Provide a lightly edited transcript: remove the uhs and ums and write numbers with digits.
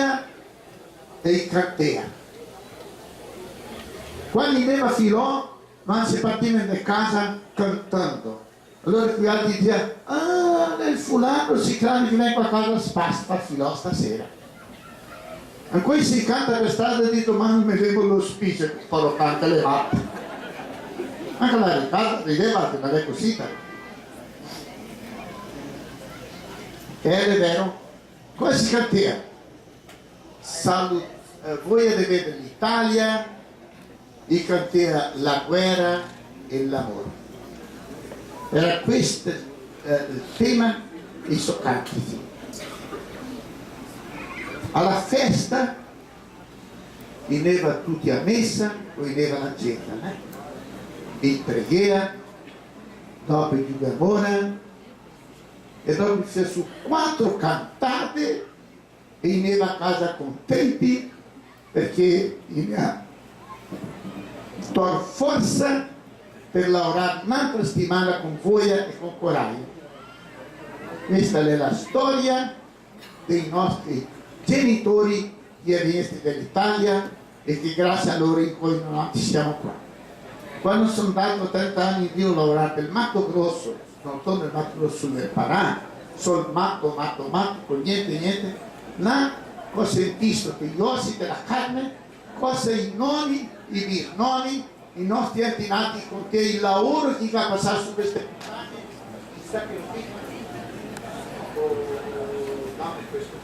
Italia e Cartea. Quando aveva filò, non si partiva da casa cantando. Allora gli altri dicevano, ah, nel fulano si crede che vengo a casa spasta filò stasera. E poi si canta per strada di domani mi levo l'ospicio, però canta le vatte. Anche la Riccardo rideva che non è così. È vero? Come si cantea? Voi avete l'Italia e cantea la guerra e l'amore. Era questo il tema dei suoi canti. Alla festa venivano tutti a messa, poi veniva la gente, in preghiera, dopo il giugamone, e dopo si su 4 cantate e veniva a casa contenti perché aveva forza per lavorare un'altra settimana con voi e con coraggio. Questa è la storia dei nostri genitori pianisti dell'Italia e che grazie a loro in cui noi siamo qua. Quando sono andato 30 anni io ho lavorato il Matto Grosso, non sono il Matto Grosso sul Parà, sul matto, con niente, là ho sentito che gli ossi della carne, cosa i nonni, i bisnonni, i nostri antenati, con che il lavoro che va a passare su queste montagne, il sacrificio, questo